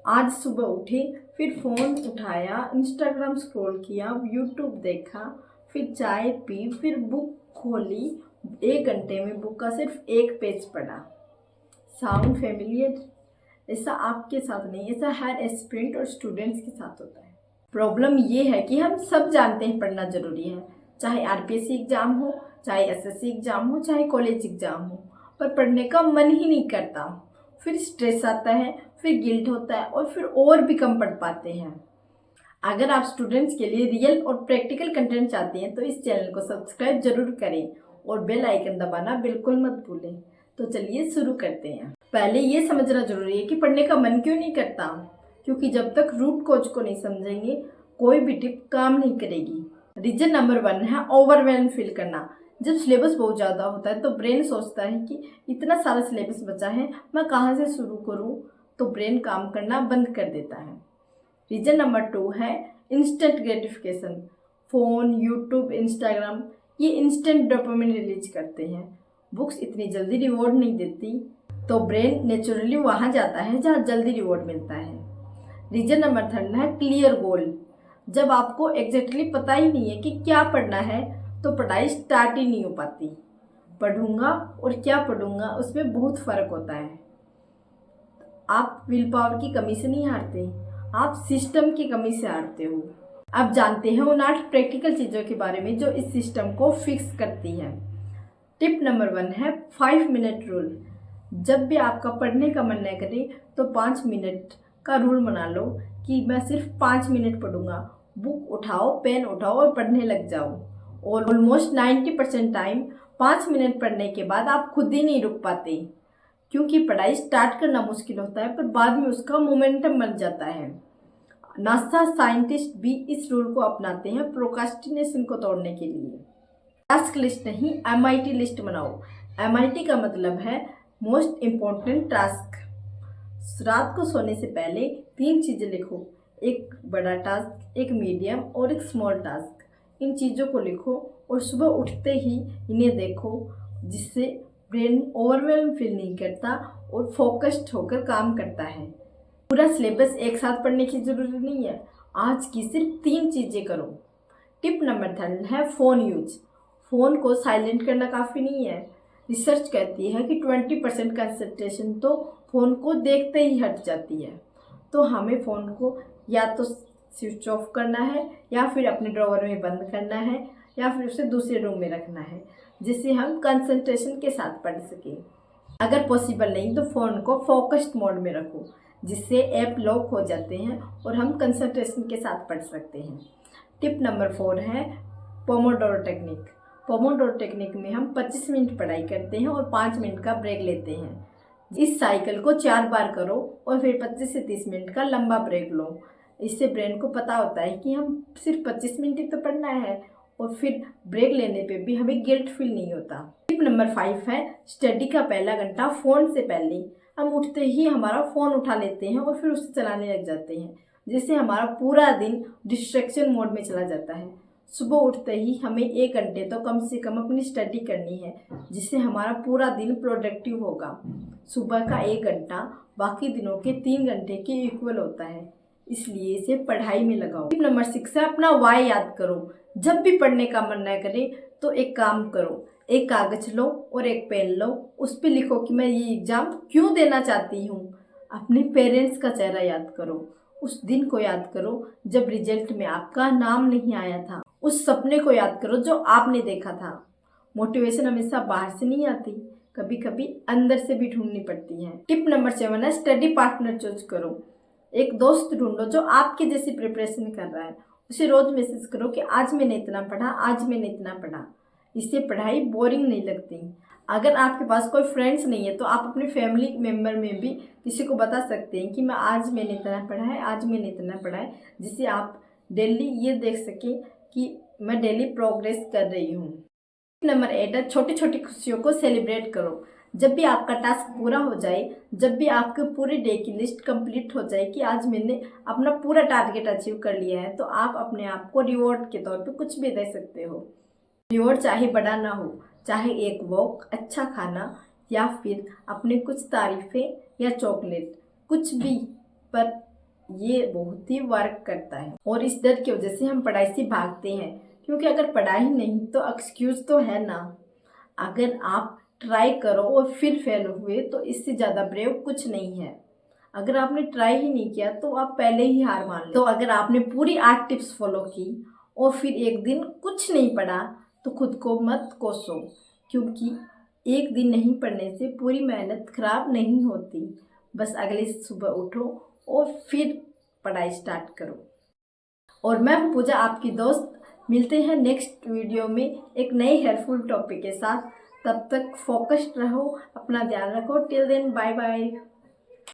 आज सुबह उठे, फिर फ़ोन उठाया, इंस्टाग्राम स्क्रॉल किया, यूट्यूब देखा, फिर चाय पी, फिर बुक खोली। 1 घंटे में बुक का सिर्फ 1 पेज पढ़ा। Sound familiar? ऐसा आपके साथ नहीं, ऐसा हर एस्पिरेंट और स्टूडेंट्स के साथ होता है। प्रॉब्लम ये है कि हम सब जानते हैं पढ़ना ज़रूरी है, चाहे आरपीएससी एग्ज़ाम हो, चाहे एसएससी एग्ज़ाम हो, चाहे कॉलेज एग्ज़ाम हो, पर पढ़ने का मन ही नहीं करता। फिर स्ट्रेस आता है, फिर गिल्ट होता है और फिर और भी कम पढ़ पाते हैं। अगर आप स्टूडेंट्स के लिए रियल और प्रैक्टिकल कंटेंट चाहते हैं तो इस चैनल को सब्सक्राइब जरूर करें और बेल आइकन दबाना बिल्कुल मत भूलें। तो चलिए शुरू करते हैं। पहले ये समझना जरूरी है कि पढ़ने का मन क्यों नहीं करता, क्योंकि जब तक रूट कॉज को नहीं समझेंगे कोई भी टिप काम नहीं करेगी। रीजन नंबर 1 है ओवरवेल्म फील करना। जब सिलेबस बहुत ज़्यादा होता है तो ब्रेन सोचता है कि इतना सारा सिलेबस बचा है, मैं कहाँ से शुरू करूँ, तो ब्रेन काम करना बंद कर देता है। रीजन नंबर 2 है instant gratification. Phone, YouTube, Instagram ये इंस्टेंट डोपामिन रिलीज करते हैं। बुक्स इतनी जल्दी रिवॉर्ड नहीं देती, तो ब्रेन नेचुरली वहाँ जाता है जहाँ जल्दी रिवॉर्ड मिलता है। रीजन नंबर 3 है क्लियर गोल। जब आपको एग्जैक्टली पता ही नहीं है कि क्या पढ़ना है तो पढ़ाई स्टार्ट ही नहीं हो पाती। पढ़ूंगा और क्या पढ़ूंगा उसमें बहुत फ़र्क होता है। आप विल पावर की कमी से नहीं हारते, आप सिस्टम की कमी से हारते हो। अब जानते हैं उन 8 प्रैक्टिकल चीज़ों के बारे में जो इस सिस्टम को फिक्स करती हैं। टिप नंबर 1 है 5 मिनट रूल। जब भी आपका पढ़ने का मन न करे तो 5 मिनट का रूल बना लो कि मैं सिर्फ 5 मिनट पढ़ूंगा। बुक उठाओ, पेन उठाओ और पढ़ने लग जाओ। और ऑलमोस्ट 90% टाइम 5 मिनट पढ़ने के बाद आप खुद ही नहीं रुक पाते, क्योंकि पढ़ाई स्टार्ट करना मुश्किल होता है पर बाद में उसका मोमेंटम बन जाता है। नासा साइंटिस्ट भी इस रूल को अपनाते हैं प्रोक्रास्टिनेशन को तोड़ने के लिए। टास्क लिस्ट नहीं, एमआईटी लिस्ट बनाओ। एमआईटी का मतलब है मोस्ट इम्पोर्टेंट टास्क। रात को सोने से पहले 3 चीज़ें लिखो, एक बड़ा टास्क, एक मीडियम और एक स्मॉल टास्क। इन चीज़ों को लिखो और सुबह उठते ही इन्हें देखो, जिससे ब्रेन ओवरवेल्म फील नहीं करता और फोकस्ड होकर काम करता है। पूरा सिलेबस एक साथ पढ़ने की ज़रूरत नहीं है, आज की सिर्फ 3 चीज़ें करो। टिप नंबर 3 है फ़ोन यूज। फ़ोन को साइलेंट करना काफ़ी नहीं है। रिसर्च कहती है कि 20% कंसंट्रेशन तो फ़ोन को देखते ही हट जाती है। तो हमें फ़ोन को या तो स्विच ऑफ करना है, या फिर अपने ड्रॉवर में बंद करना है, या फिर उसे दूसरे रूम में रखना है, जिससे हम कंसंट्रेशन के साथ पढ़ सकें। अगर पॉसिबल नहीं तो फ़ोन को फोकस्ड मोड में रखो, जिससे ऐप लॉक हो जाते हैं और हम कंसंट्रेशन के साथ पढ़ सकते हैं। टिप नंबर 4 है पोमोडोरो टेक्निक। पोमोडोरो टेक्निक में हम 25 मिनट पढ़ाई करते हैं और 5 मिनट का ब्रेक लेते हैं। इस साइकिल को 4 बार करो और फिर 25 से 30 मिनट का लंबा ब्रेक लो। इससे ब्रेन को पता होता है कि हम सिर्फ 25 मिनट ही तो पढ़ना है, और फिर ब्रेक लेने पे भी हमें गिल्ट फील नहीं होता। टिप नंबर 5 है स्टडी का पहला घंटा फ़ोन से पहले। हम उठते ही हमारा फ़ोन उठा लेते हैं और फिर उसे चलाने लग जाते हैं, जिससे हमारा पूरा दिन डिस्ट्रैक्शन मोड में चला जाता है। सुबह उठते ही हमें 1 घंटे तो कम से कम अपनी स्टडी करनी है, जिससे हमारा पूरा दिन प्रोडक्टिव होगा। सुबह का 1 घंटा बाकी दिनों के 3 घंटे के इक्वल होता है, इसलिए इसे पढ़ाई में लगाओ। टिप नंबर 6 है अपना वाई याद करो। जब भी पढ़ने का मन न करे तो एक काम करो, एक कागज लो और एक पेन लो, उस पर लिखो कि मैं ये एग्ज़ाम क्यों देना चाहती हूँ। अपने पेरेंट्स का चेहरा याद करो, उस दिन को याद करो जब रिजल्ट में आपका नाम नहीं आया था, उस सपने को याद करो जो आपने देखा था। मोटिवेशन हमेशा बाहर से नहीं आती, कभी कभी अंदर से भी ढूंढनी पड़ती है। टिप नंबर 7 है स्टडी पार्टनर चूज करो। एक दोस्त ढूंढो जो आपके जैसी प्रिपरेशन कर रहा है, उसे रोज मैसेज करो कि आज मैंने इतना पढ़ा, आज मैंने इतना पढ़ा। इससे पढ़ाई बोरिंग नहीं लगती। अगर आपके पास कोई फ्रेंड्स नहीं है तो आप अपने फैमिली मेम्बर में भी किसी को बता सकते हैं कि मैं आज मैंने इतना पढ़ा है, आज मैंने इतना पढ़ा है, जिससे आप डेली ये देख सकें कि मैं डेली प्रोग्रेस कर रही हूँ। नंबर 8 है छोटी छोटी खुशियों को सेलिब्रेट करो। जब भी आपका टास्क पूरा हो जाए, जब भी आपके पूरे डे की लिस्ट कंप्लीट हो जाए कि आज मैंने अपना पूरा टारगेट अचीव कर लिया है, तो आप अपने आप को रिवॉर्ड के तौर पे कुछ भी दे सकते हो। रिवॉर्ड चाहे बड़ा ना हो, चाहे एक वॉक, अच्छा खाना, या फिर अपने कुछ तारीफें या चॉकलेट, कुछ भी, पर ये बहुत ही वर्क करता है। और इस डर की वजह से हम पढ़ाई से भागते हैं, क्योंकि अगर पढ़ाई नहीं तो एक्सक्यूज तो है ना। अगर आप ट्राई करो और फिर फेल हुए तो इससे ज़्यादा ब्रेव कुछ नहीं है। अगर आपने ट्राई ही नहीं किया तो आप पहले ही हार मान लो। तो अगर आपने पूरी 8 टिप्स फॉलो की और फिर एक दिन कुछ नहीं पढ़ा तो खुद को मत कोसो, क्योंकि एक दिन नहीं पढ़ने से पूरी मेहनत खराब नहीं होती। बस अगले सुबह उठो और फिर पढ़ाई स्टार्ट करो। और मैं हूँ पूजा, आपकी दोस्त। मिलते हैं नेक्स्ट वीडियो में एक नए हेल्पफुल टॉपिक के साथ। तब तक फोकस्ड रहो, अपना ध्यान रखो। Till then bye bye.